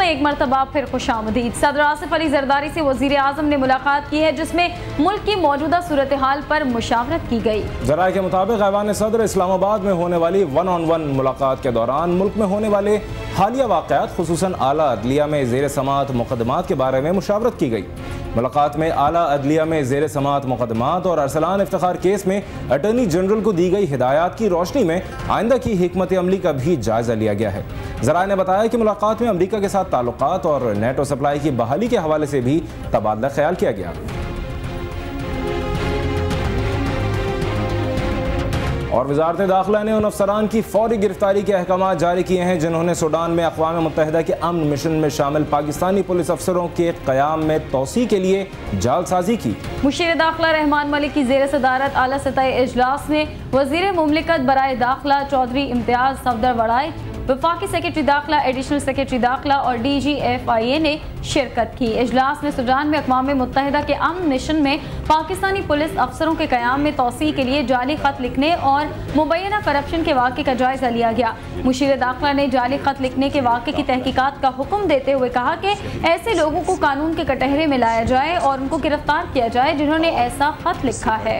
में एक मरतबा फिर खुशामदीद। सदर आसिफ अली जरदारी से वजीर आजम ने मुलाकात की है, जिसमें मुल्क की मौजूदा सूरत हाल पर मुशावरत की गई। जराये के मुताबिक ऐवान सदर इस्लामाबाद में होने वाली 1-on-1 मुलाकात के दौरान मुल्क में होने वाले हालिया वाक़यात, खुसूसन आला अदलिया में ज़ेर समाअत मुक़दमात के बारे में मुशावरत की गई। मुलाकात में आला अदलिया में ज़ेर समाअत मुक़दमात और अरसलान इफ्तिखार केस में अटॉर्नी जनरल को दी गई हिदायत की रोशनी में आइंदा की हिकमत अमली का भी जायजा लिया गया है। ज़राए ने बताया कि मुलाकात में अमरीका के साथ ताल्लुकात और नेटो सप्लाई की बहाली के हवाले से भी तबादला ख्याल किया गया। और वज़ारत दाखिला ने उन अफसरान की फौरी गिरफ्तारी के अहकाम जारी किए हैं जिन्होंने सूडान में अक़वाम मुत्तहिदा के अमन मिशन में शामिल पाकिस्तानी पुलिस अफसरों के क़याम में तौसी के लिए जालसाजी की। मुशीर दाखिला रहमान मलिक की ज़ेर सदारत आला सतही इजलास में वज़ीर मुमलिकत बराए दाखिला चौधरी इम्तियाज़ सफदर वड़ाई, वफाकी सेक्रेटरी दाखिला, एडिशनल सेक्रेटरी दाखिला और DGFIA ने शिरकत की। इजलास में सूडान में अक़वाम मुत्तहिदा के अमन मिशन में पाकिस्तानी पुलिस अफसरों के क़याम में तौसी के लिए जाली खत लिखने और मुबैना करप्शन के वाक़े का जायजा लिया गया। मुशीर दाखिला ने जाली खत लिखने के वाक़े की तहकीकात का हुक्म देते हुए कहा कि ऐसे लोगों को कानून के कटहरे में लाया जाए और उनको गिरफ्तार किया जाए जिन्होंने ऐसा खत लिखा है।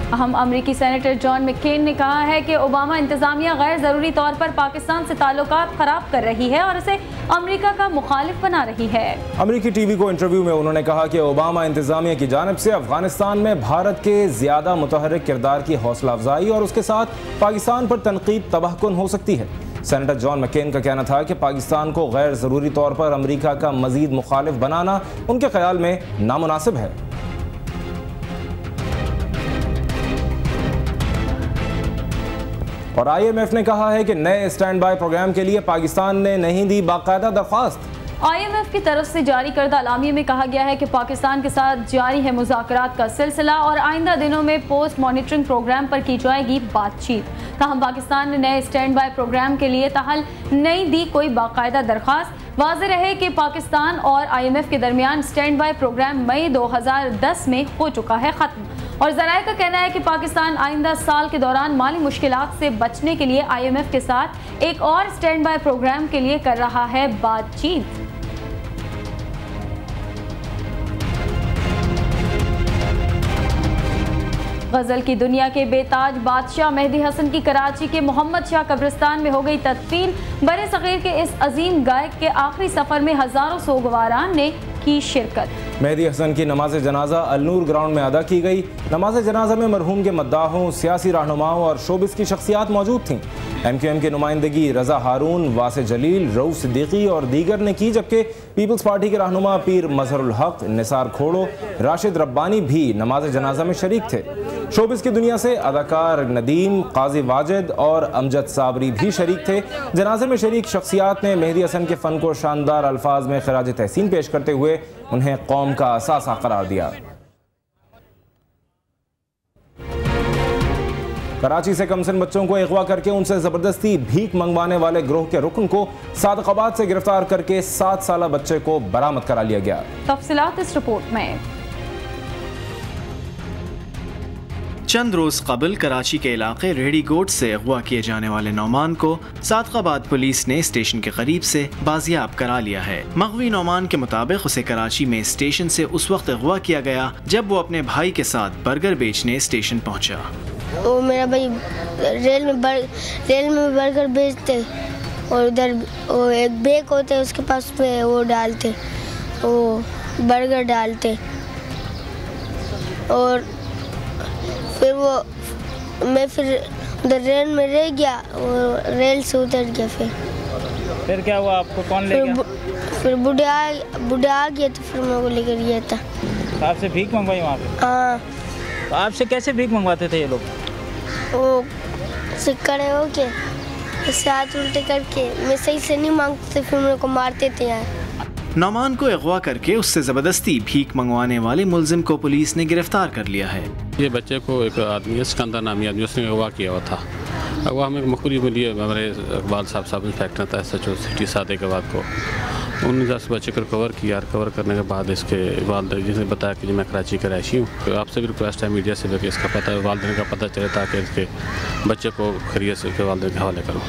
अहम अमरीकी सेनेटर जॉन मैकेन ने कहा है कि ओबामा इंतजामिया गैर ज़रूरी तौर पर पाकिस्तान से ताल्लुकात ख़राब कर रही है और उसे अमरीका का मुखालिफ बना रही है। अमरीकी टीवी को इंटरव्यू में उन्होंने कहा कि ओबामा इंतजामिया की जानिब से अफगानिस्तान में भारत के ज़्यादा मुतहर्रिक किरदार की हौसला अफजाई और उसके साथ पाकिस्तान पर तनकीद तबाहकुन हो सकती है। सेनेटर जॉन मैकेन का कहना था कि पाकिस्तान को गैर ज़रूरी तौर पर अमरीका का मज़ीद मुखालिफ बनाना उनके ख्याल में नामुनासिब है। और IMF ने कहा है कि नए स्टैंड बाय प्रोग्राम के लिए पाकिस्तान ने नहीं दी बाकायदा दरख्वास्त। IMF की तरफ से जारी करदा अलामिये में कहा गया है कि पाकिस्तान के साथ जारी है मुज़ाकरात का सिलसिला और आइंदा दिनों में पोस्ट मॉनिटरिंग प्रोग्राम पर की जाएगी बातचीत। ताहम पाकिस्तान ने नए स्टैंड बाय प्रोग्राम के लिए ताहल नहीं दी कोई बाकायदा दरख्वास्त। वाज़ेह रहे कि पाकिस्तान और IMF के दरमियान स्टैंड बाय प्रोग्राम मई 2010 में हो चुका है ख़त्म और ज़राए का कहना है कि पाकिस्तान आइंदा साल के दौरान माली मुश्किलात से बचने के लिए IMF के साथ एक और स्टैंड बाय प्रोग्राम के लिए कर रहा है बातचीत। गज़ल की दुनिया के बेताज बादशाह मेहदी हसन की कराची के मोहम्मद शाह कब्रिस्तान में हो गई तदफीन। बरे सग़ीर के इस अजीम गायक के आखिरी सफ़र में हज़ारों सोगवारान ने की शिरकत। मेहदी हसन की नमाज जनाजा अलनूर ग्राउंड में अदा की गई। नमाज जनाजा में मरहूम के मद्दाहों, सियासी रहनुमाओं और शोबिस की शख्सियात मौजूद थीं। MQM की नुमाइंदगी रज़ा हारून, वासे जलील, रऊफ सिद्दीकी और दीगर ने की, जबकि पीपल्स पार्टी के रहनुमा पीर मजहरुल हक, निसार खोड़ो, राशिद रब्बानी भी नमाज जनाजा में शरीक थे। शोबिस की दुनिया से अदाकार नदीम, काजी वाजिद और अमजद साबरी भी शरीक थे। जनाजे में शरीक शख्सियात ने मेहदी हसन के फ़न को शानदार अल्फाज में खिराज तहसीन पेश करते हुए उन्हें कौम का असासा करार दिया। कराची से कमसिन बच्चों को अगवा करके उनसे जबरदस्ती भीख मंगवाने वाले गिरोह के रुकन को सादकाबाद से गिरफ्तार करके 7 साला बच्चे को बरामद करा लिया गया। तफसीलात इस रिपोर्ट में। चंद रोज कबल कराची के इलाके रेडी गोट से अगवा किए जाने वाले नौमान को सादकाबाद पुलिस ने स्टेशन के करीब से बाजियाब करा लिया है। मगवी नौमान के मुताबिक उसे कराची में स्टेशन से उस वक्त अगवा किया गया जब वो अपने भाई के साथ बर्गर बेचने स्टेशन पहुंचा। वो मेरा भाई रेल में बर्गर बेचते और उधर वो एक बैग होते उसके पास पे वो डालते, वो बर्गर डालते और फिर उधर रेल में रह गया, वो रेल से उतर गया। फिर क्या हुआ, आपको कौन ले गया? फिर बुढ़ा आ गया तो फिर मेरे को लेकर गया था। तो आपसे भीख मंगवाई वहाँ पे? हाँ। तो आपसे कैसे भीख मंगवाते थे ये लोग? वो खड़े हो के ऐसे हाथ उल्टे करके, मैं सही से नहीं मांगते फिर मेरे को मारते थे यार। नौमान को अगवा करके उससे जबरदस्ती भीख मंगवाने वाले मुलजिम को पुलिस ने गिरफ्तार कर लिया है। ये बच्चे को एक आदमी सिकंदर नामी आदमी उसने अगवा किया हुआ था। अगवा हमें मुखबिर मिली, हमारे इकबाल साहब सब इंस्पेक्टर था SHO सिटी सादिकाबाद को, उन 10 बच्चे को कवर किया। कवर करने के बाद इसके वालिदैन ने बताया कि मैं कराची का रहायशी हूँ। तो आपसे भी रिक्वेस्ट है मीडिया से कि इसका पता वालिदैन का पता चले ताकि इसके बच्चे को खैरियत से वालिदैन के हवाले करूँ।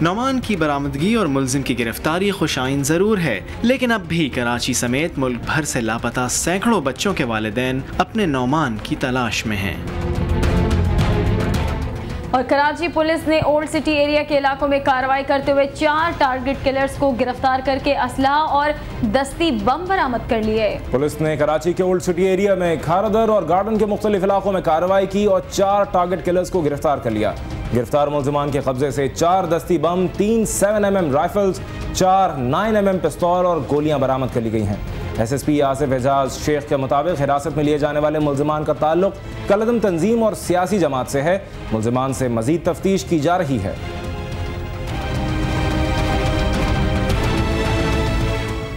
नौमान की बरामदगी और मुलजिम की गिरफ्तारी खुशाइन ज़रूर है, लेकिन अब भी कराची समेत मुल्क भर से लापता सैकड़ों बच्चों के वालिदैन अपने नौमान की तलाश में हैं। और कराची पुलिस ने ओल्ड सिटी एरिया के इलाकों में कार्रवाई करते हुए 4 टारगेट किलर्स को गिरफ्तार करके असलहा और दस्ती बम बरामद कर लिए। पुलिस ने कराची के ओल्ड सिटी एरिया में खारदर और गार्डन के मुख्तलिफ इलाकों में कार्रवाई की और 4 टारगेट किलर्स को गिरफ्तार कर लिया। गिरफ्तार मुल्जिमान के कब्जे से 4 दस्ती बम, 3 7mm राइफल्स, 4 9mm पिस्तौल और गोलियां बरामद कर ली गई हैं। SSP आसिफ एजाज शेख के मुताबिक हिरासत में लिए जाने वाले मुल्जिमान का ताल्लुक कलअदम तंजीम और सियासी जमात से है। मुल्जिमान से मजीद तफ्तीश की जा रही है।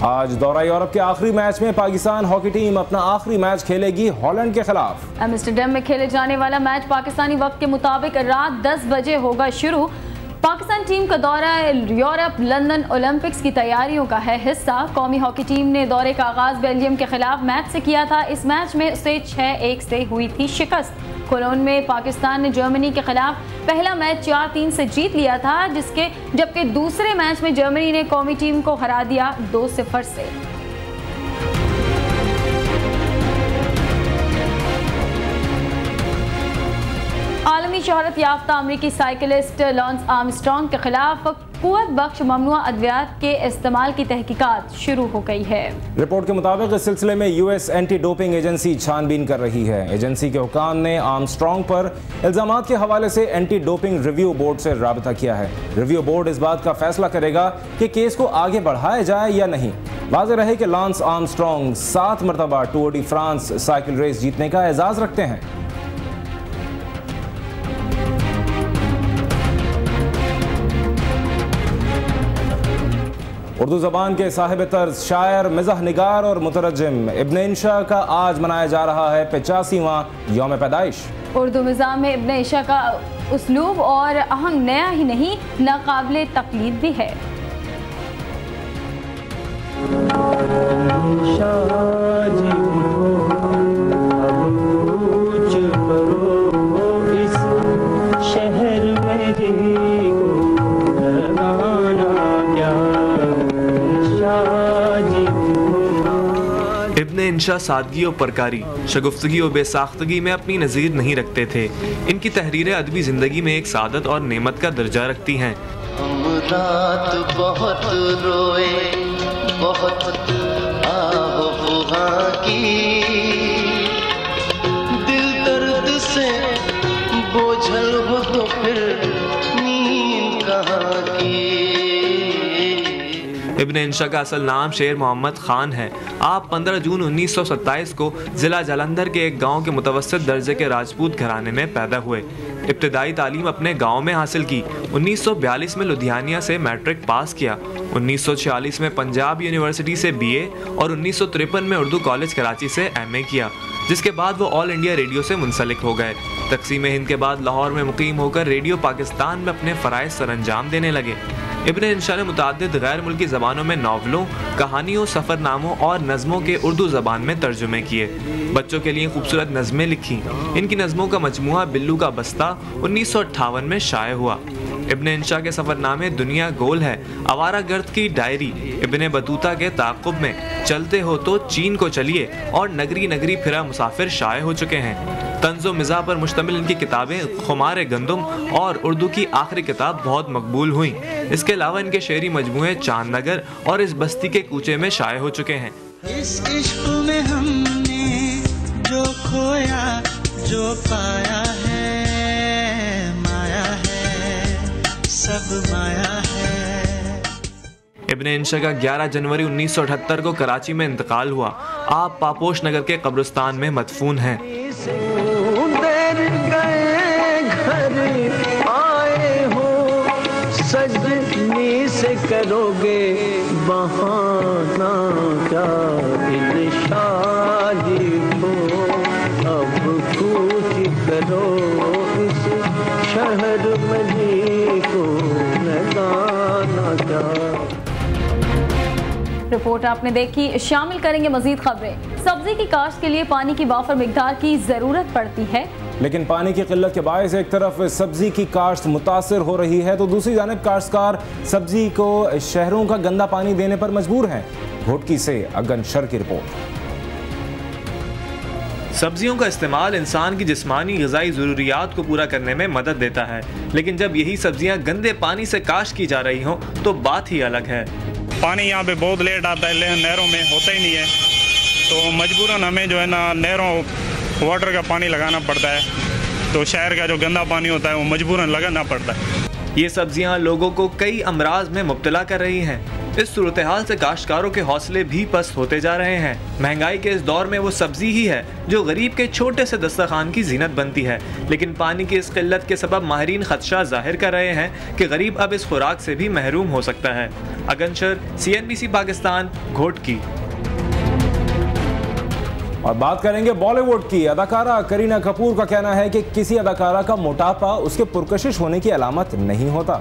आज दौरा यूरोप के आखिरी मैच में पाकिस्तान हॉकी टीम अपना आखिरी मैच खेलेगी हॉलैंड के खिलाफ। एम्स्टरडैम में खेले जाने वाला मैच पाकिस्तानी वक्त के मुताबिक रात 10 बजे होगा शुरू। पाकिस्तान टीम का दौरा यूरोप लंदन ओलंपिक्स की तैयारियों का है हिस्सा। कौमी हॉकी टीम ने दौरे का आगाज बेल्जियम के खिलाफ मैच से किया था। इस मैच में उसे 6-1 से हुई थी शिकस्त। कोलोन में पाकिस्तान ने जर्मनी के खिलाफ पहला मैच 4-3 से जीत लिया था, जबकि दूसरे मैच में जर्मनी ने कौमी टीम को हरा दिया 2-0 से। आलमी शोहरत याफ्ता अमरीकी साइकिलिस्ट लॉन्स आर्मस्ट्रॉन्ग के खिलाफ कुव्वत बख्श ममनुआ अद्वियात के इस्तेमाल की तहकीकात शुरू हो गई है। रिपोर्ट के मुताबिक इस सिलसिले में US एंटी डोपिंग एजेंसी छानबीन कर रही है। एजेंसी के हुकाम ने आर्मस्ट्रॉन्ग पर इल्जामात के हवाले से एंटी डोपिंग रिव्यू बोर्ड से राबता किया है। रिव्यू बोर्ड इस बात का फैसला करेगा कि केस को आगे बढ़ाया जाए या नहीं। वाज़ेह रहे कि लॉन्स आर्मस्ट्रॉन्ग 7 मरतबा Tour de France cycle race जीतने का एजाज रखते हैं। उर्दू ज़बान के साहिब तर्ज शायर, मिज़ाह निगार और मुतरज्जिम इब्न इंशा का आज मनाया जा रहा है 85वां यौम पैदाइश। उर्दू मिज़ाह में इब्न इंशा का उसलूब और आहंग नया ही नहीं नाकाबिले तक़लीद भी है। इब्न इंशा सादगी और परकारी, शगुफ्तगी और बेसाख्तगी में अपनी नज़ीर नहीं रखते थे। इनकी तहरीरें अदबी ज़िंदगी में एक सादत और नेमत का दर्जा रखती हैं। हम रात बहुत रोए, बहुत आह की, दिल दर्द से बोझल हो तो फिर नींद कहाँ की। इब्न इंशा का असल नाम शेर मोहम्मद खान है। आप 15 जून 1927 को ज़िला जालंधर के एक गांव के मुतवस्सित दर्जे के राजपूत घराने में पैदा हुए। इब्तदाई तालीम अपने गांव में हासिल की। 1942 में लुधियाना से मैट्रिक पास किया। 1946 में पंजाब यूनिवर्सिटी से BA और 1953 में उर्दू कॉलेज कराची से MA किया, जिसके बाद वो ऑल इंडिया रेडियो से मुंसलिक हो गए। तक़सीम हिंद के बाद लाहौर में मुकीम होकर रेडियो पाकिस्तान में अपने फ़राइज़ सरअंजाम देने लगे। इब्न इंशा ने मुताद्दिद गैर मुल्की ज़बानों में नावलों, कहानियों, सफ़रनामों और नज़मों के उर्दू ज़बान में तर्जुमे किए। बच्चों के लिए खूबसूरत नज़में लिखी। इनकी नज़मों का मजमूआ बिल्लू का बस्ता 1958 में शाये हुआ। इब्न इंशा के सफ़रनामे दुनिया गोल है, आवारा गर्द की डायरी, इब्न बतूता के ताक़ुब में, चलते हो तो चीन को चलिए और नगरी नगरी फिरा मुसाफिर शाये हो चुके हैं। तंज़ो मिज़ाह पर मुश्तमिल इनकी किताबें खुमार गंदुम और उर्दू की आखिरी किताब बहुत मकबूल हुई। इसके अलावा इनके शेरी मजमूए चांदनगर और इस बस्ती के कूचे में शाये हो चुके हैं। इस इश्क़ में हमने जो खोया जो पाया है, माया है, सब माया है। इब्न इंशा का 11 जनवरी 1978 को कराची में इंतकाल हुआ। आप पापोश नगर के कब्रिस्तान में मदफून हैं। सजनी से करोगे बहाना क्या, इन शादी को अब कुछ करो, इस शहर में को लगाना क्या। रिपोर्ट आपने देखी, शामिल करेंगे मजीद खबरें। सब्जी की काश्त के लिए पानी की वाफर मिकदार की जरूरत पड़ती है, लेकिन पानी की किल्लत के बायस एक तरफ सब्जी की काश्त मुतासर हो रही है तो दूसरी जानिब काश्तकार सब्जी को शहरों का गंदा पानी देने पर मजबूर हैं। घोटकी से अगन शर की रिपोर्ट। सब्जियों का इस्तेमाल इंसान की जिस्मानी ग़िज़ाई ज़रूरियात को पूरा करने में मदद देता है, लेकिन जब यही सब्जियां गंदे पानी से काश्त की जा रही हों तो बात ही अलग है। पानी यहाँ पे बहुत लेट आता है, नहरों में होता ही नहीं है, तो मजबूरन हमें जो है ना नहरों वाटर का पानी लगाना पड़ता है। तो शहर का जो गंदा पानी होता है वो मजबूरन लगाना पड़ता है। ये सब्जियां लोगों को कई अमराज में मुब्तला कर रही हैं। इस सूरत हाल से काश्तकारों के हौसले भी पस्त होते जा रहे हैं। महंगाई के इस दौर में वो सब्जी ही है जो गरीब के छोटे से दस्तरखान की जीनत बनती है, लेकिन पानी की इस किल्लत के सबब माहिरीन खदशा जाहिर कर रहे हैं कि गरीब अब इस खुराक से भी महरूम हो सकता है। अगनशर, CNBC पाकिस्तान, घोटकी। और बात करेंगे बॉलीवुड की। अदाकारा करीना कपूर का कहना है कि किसी अदाकारा का मोटापा उसके पुरकशिश होने की अलामत नहीं होता।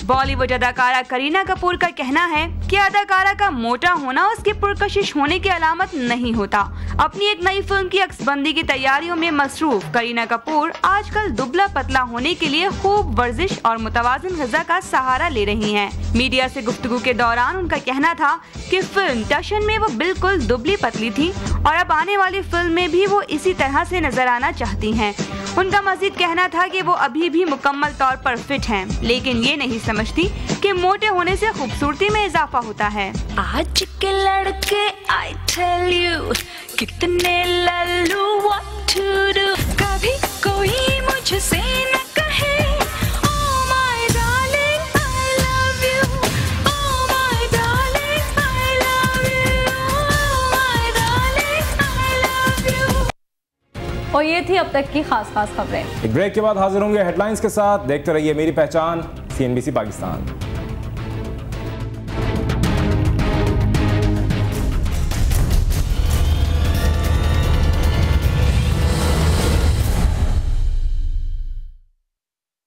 बॉलीवुड अदाकारा करीना कपूर का कहना है कि अदाकारा का मोटा होना उसके पुरकशिश होने की अलामत नहीं होता। अपनी एक नई फिल्म की अक्सबंदी की तैयारियों में मसरूफ करीना कपूर आजकल दुबला पतला होने के लिए खूब वर्जिश और मुतवाज़िन ग़िज़ा का सहारा ले रही हैं। मीडिया से गुफ्तगू के दौरान उनका कहना था कि फिल्म टशन में वो बिल्कुल दुबली पतली थी और अब आने वाली फिल्म में भी वो इसी तरह से नजर आना चाहती हैं। उनका मजीद कहना था कि वो अभी भी मुकम्मल तौर पर फिट हैं, लेकिन ये नहीं समझती कि मोटे होने से खूबसूरती में इजाफा होता है। आज के लड़के I tell you कितने लल्लू what to do, कभी कोई मुझसे न कहे Oh my darling I love you, Oh my darling I love you, Oh my darling I love you। और ये थी अब तक की खास खबरें। एक ब्रेक के बाद हाजिर होंगे हेडलाइंस के साथ। देखते रहिए मेरी पहचान CNBC पाकिस्तान।